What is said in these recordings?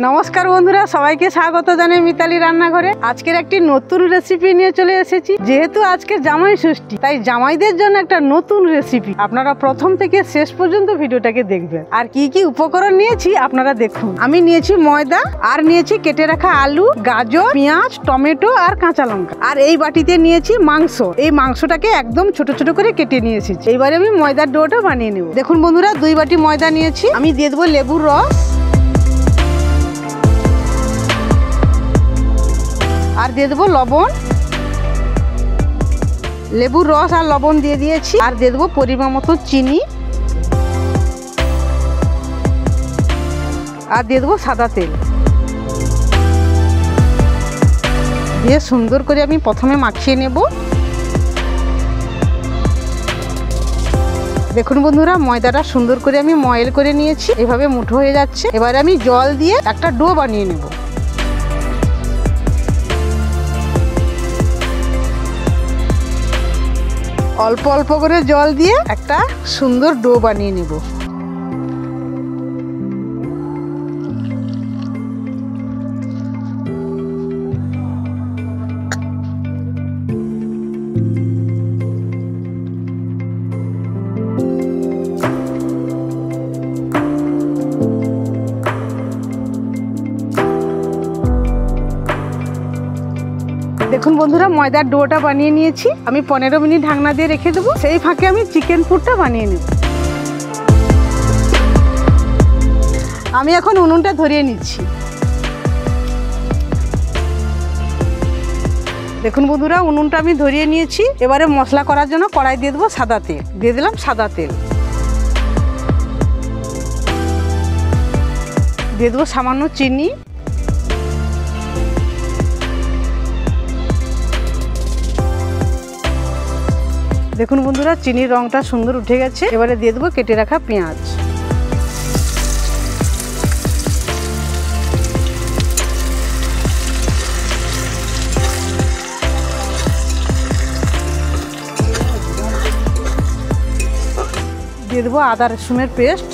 নমস্কার বন্ধুরা, সবাইকে স্বাগত জানাই মিতালি রান্নাঘরে। আজকের একটি নতুন রেসিপি নিয়ে চলে এসেছি। যেহেতু আজকে জামাই ষষ্ঠী, তাই জামাইদের জন্য একটা নতুন রেসিপি। আপনারা প্রথম থেকে শেষ পর্যন্ত ভিডিওটাকে দেখবেন। আর কি কি উপকরণ নিয়েছি আপনারা দেখুন। আমি নিয়েছি ময়দা, আর নিয়েছি কেটে রাখা আলু, গাজর, পেঁয়াজ, টমেটো আর কাঁচা লঙ্কা। আর এই বাটিতে নিয়েছি মাংস। এই মাংসটাকে একদম ছোট ছোট করে কেটে নিয়ে এসেছি। এইবারে আমি ময়দার ডোটা বানিয়ে নেব। দেখুন বন্ধুরা, 2 বাটি ময়দা নিয়েছি। আমি দিয়ে দেবো লেবুর রস, আর দিয়ে দেবো লবণ। লেবুর রস আর লবণ দিয়ে দিয়েছি। আর দিয়ে দেবো পরিমাণ মতো চিনি, আর দিয়ে দেবো সাদা তেল। দিয়ে সুন্দর করে আমি প্রথমে মাখিয়ে নেব। দেখুন বন্ধুরা, ময়দাটা সুন্দর করে আমি ময়েল করে নিয়েছি। এভাবে মুঠো হয়ে যাচ্ছে। এবারে আমি জল দিয়ে একটা ডো বানিয়ে নেব। অল্প অল্প করে জল দিয়ে একটা সুন্দর ডো বানিয়ে নেব। দেখুন বন্ধুরা, ময়দার ডোটা বানিয়ে নিয়েছি। আমি 15 মিনিট ঢাকনা দিয়ে রেখে দেবো। সেই ফাঁকে আমি চিকেন পুরটা বানিয়ে নেব। আমি এখন উনুনটা ধরিয়ে নিচ্ছি। দেখুন বন্ধুরা, উনুনটা আমি ধরিয়ে নিয়েছি। এবারে মশলা করার জন্য কড়াই দিয়ে দেবো সাদা তেল। দিয়ে দিলাম সাদা তেল। দিয়ে দেবো সামান্য চিনি। দেখুন বন্ধুরা, চিনির রংটা সুন্দর উঠে গেছে। এবারে দিয়ে দেবো কেটে রাখা পেঁয়াজ। দিয়ে দেবো আদা রসুনের পেস্ট।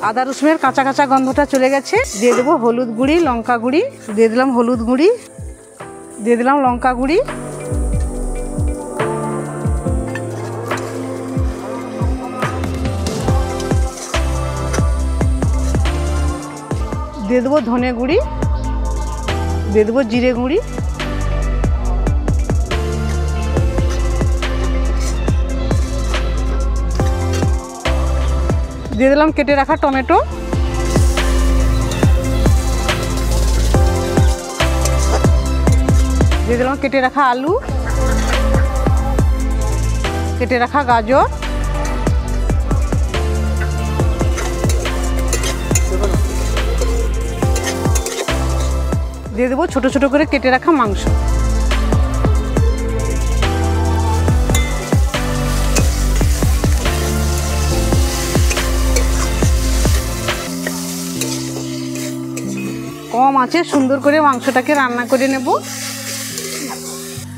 আদা রসুনের কাঁচা কাঁচা গন্ধটা চলে গেছে। দিয়ে দেবো হলুদ গুঁড়ি, লঙ্কা গুঁড়ি। দিয়ে দিলাম হলুদ গুঁড়ি, দিয়ে দিলাম লঙ্কা গুঁড়ি। দিয়ে দেবো ধনে গুঁড়ি, দিয়ে দেবো জিরে গুঁড়ি। দিয়ে দিলাম কেটে রাখা টমেটো। দিয়ে দিলাম কেটে রাখা আলু, কেটে রাখা গাজর। দিয়ে দেবো ছোট ছোট করে কেটে রাখা মাংস। কম আঁচে সুন্দর করে মাংসটাকে রান্না করে নেব।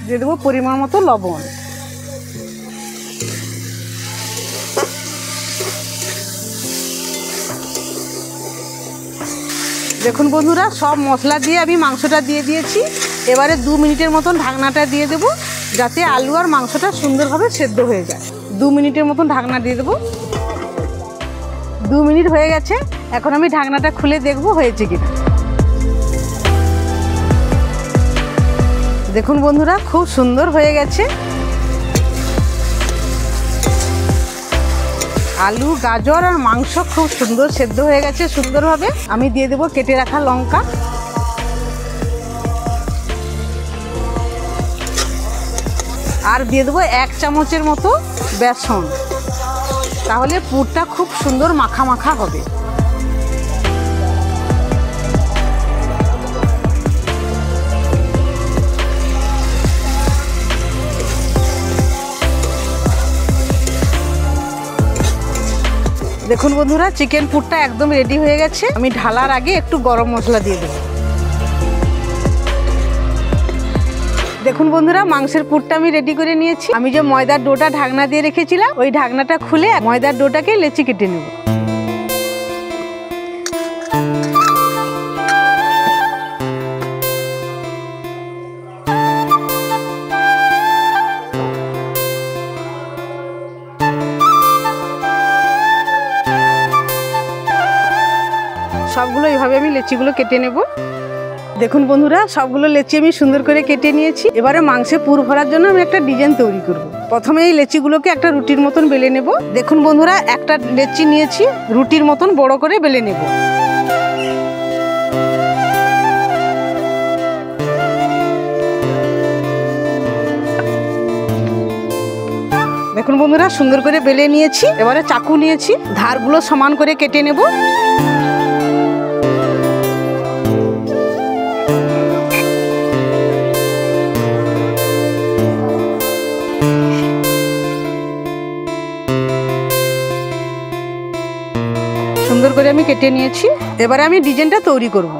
দিয়ে দেবো পরিমাণ মতো লবণ। দেখুন বন্ধুরা, সব মশলা দিয়ে আমি মাংসটা দিয়ে দিয়েছি। এবারে 2 মিনিটের মতন ঢাকনাটা দিয়ে দেবো, যাতে আলু আর মাংসটা সুন্দরভাবে সেদ্ধ হয়ে যায়। 2 মিনিটের মতন ঢাকনা দিয়ে দেবো। 2 মিনিট হয়ে গেছে। এখন আমি ঢাকনাটা খুলে দেখব হয়েছে কিনা। দেখুন বন্ধুরা, খুব সুন্দর হয়ে গেছে। আলু, গাজর আর মাংস খুব সুন্দর সেদ্ধ হয়ে গেছে সুন্দরভাবে। আমি দিয়ে দেবো কেটে রাখা লঙ্কা, আর দিয়ে দেবো 1 চামচের মতো বেসন। তাহলে পুরটা খুব সুন্দর মাখা মাখা হবে। দেখুন বন্ধুরা, চিকেন পুরটা একদম রেডি হয়ে গেছে। আমি ঢালার আগে একটু গরম মশলা দিয়ে দেব। দেখুন বন্ধুরা, মাংসের পুরটা আমি রেডি করে নিয়েছি। আমি যে ময়দার ডোটা ঢাকনা দিয়ে রেখেছিলাম, ওই ঢাকনাটা খুলে ময়দার ডোটাকে লেচি কেটে নেব। সবগুলো এইভাবে আমি লেচিগুলো কেটে নেব। দেখুন বন্ধুরা, সবগুলো লেচি আমি সুন্দর করে কেটে নিয়েছি। এবারে মাংসে পুর ভরার জন্য আমি একটা ডিজাইন তৈরি করব। প্রথমে এই লেচিগুলোকে একটা রুটির মতন বেলে নেব। দেখুন বন্ধুরা, একটা লেচি নিয়েছি, রুটির মতন বড় করে বেলে নেব। দেখুন বন্ধুরা, সুন্দর করে বেলে নিয়েছি। এবারে চাকু নিয়েছি, ধারগুলো সমান করে কেটে নেব। সুন্দর করে আমি কেটে নিয়েছি। এবারে আমি ডিজাইনটা তৈরি করব।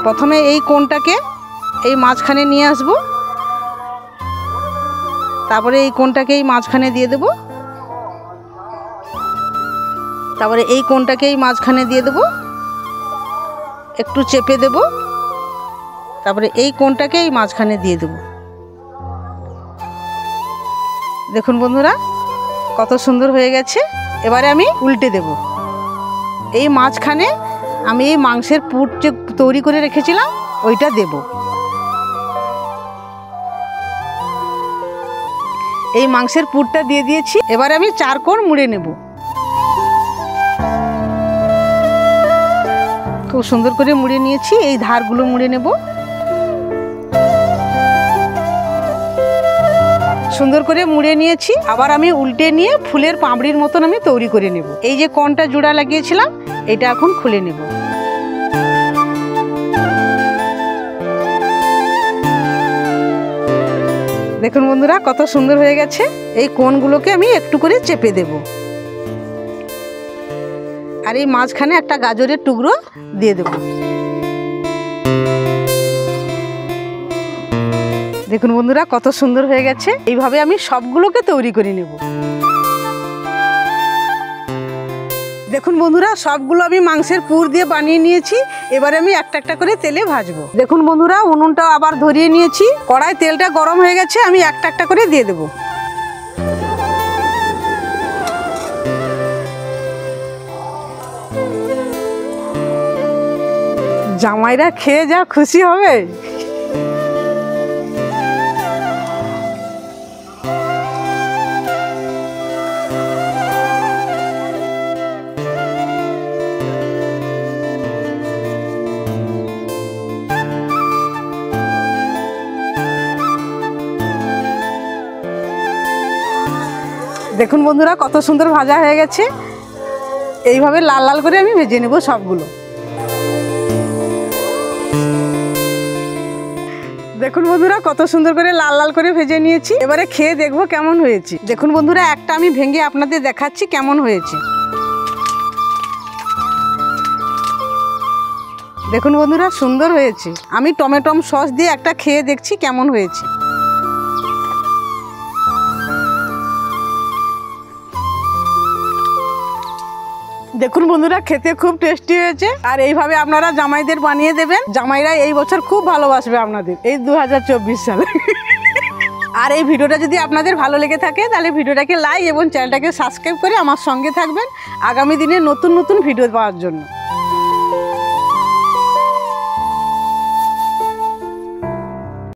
প্রথমে এই কোণটাকে এই মাঝখানে নিয়ে আসব, তারপরে এই কোণটাকে এই মাঝখানে দিয়ে দেব, তারপরে এই কোণটাকে এই মাঝখানে দিয়ে দেব, একটু চেপে দেব, তারপরে এই কোণটাকে এই মাঝখানে দিয়ে দেব। দেখুন বন্ধুরা, কত সুন্দর হয়ে গেছে। এবারে আমি উল্টে দেব। এই মাঝখানে আমি এই মাংসের পুর যে তৈরি করে রেখেছিলাম ওইটা দেব। এই মাংসের পুরটা দিয়ে দিয়েছি। এবারে আমি 4 কোণ মুড়ে নেব। খুব সুন্দর করে মুড়ে নিয়েছি। এই ধারগুলো মুড়ে নেব। সুন্দর করে মুড়ে নিয়েছি। আবার আমি উল্টে নিয়ে ফুলের পাপড়ির মতন আমি তৈরি করে নেব। এই যে কোণটা জোড়া লাগিয়েছিলাম এটা এখন খুলে নেব। দেখুন বন্ধুরা, কত সুন্দর হয়ে গেছে। এই কোণগুলোকে আমি একটু করে চেপে দেব। আর এই মাঝখানে একটা গাজরের টুকরো দিয়ে দেব। দেখুন বন্ধুরা, কত সুন্দর হয়ে গেছে। এইভাবে আমি সবগুলোকে তৈরি করে নেব। দেখুন বন্ধুরা, সবগুলো আমি মাংসের পুর দিয়ে বানিয়ে নিয়েছি। এবারে আমি একটা একটা করে তেলে ভাজবো। দেখুন বন্ধুরা, উনুনটা আবার ধরিয়ে নিয়েছি। কড়াই তেলটা গরম হয়ে গেছে। আমি একটা একটা করে দিয়ে দেব। জামাইরা খেয়ে যা খুশি হবে। দেখুন বন্ধুরা, কত সুন্দর ভাজা হয়ে গেছে। এইভাবে লাল লাল করে আমি ভেজে নেব সবগুলো। দেখুন বন্ধুরা, কত সুন্দর করে লাল লাল করে ভেজে নিয়েছি। এবারে খেয়ে দেখবো কেমন হয়েছে। দেখুন বন্ধুরা, একটা আমি ভেঙে আপনাদের দেখাচ্ছি কেমন হয়েছে। দেখুন বন্ধুরা, সুন্দর হয়েছে। আমি টমেটো সস দিয়ে একটা খেয়ে দেখছি কেমন হয়েছে। দেখুন বন্ধুরা, খেতে খুব টেস্টি হয়েছে। আর এইভাবে আপনারা জামাইদের বানিয়ে দেবেন। জামাইরা এই বছর খুব ভালোবাসবে আপনাদের, এই 2024 সালে। আর এই ভিডিওটা যদি আপনাদের ভালো লেগে থাকে তাহলে ভিডিওটাকে লাইক এবং চ্যানেলটাকে সাবস্ক্রাইব করে আমার সঙ্গে থাকবেন আগামী দিনে নতুন নতুন ভিডিও পাওয়ার জন্য।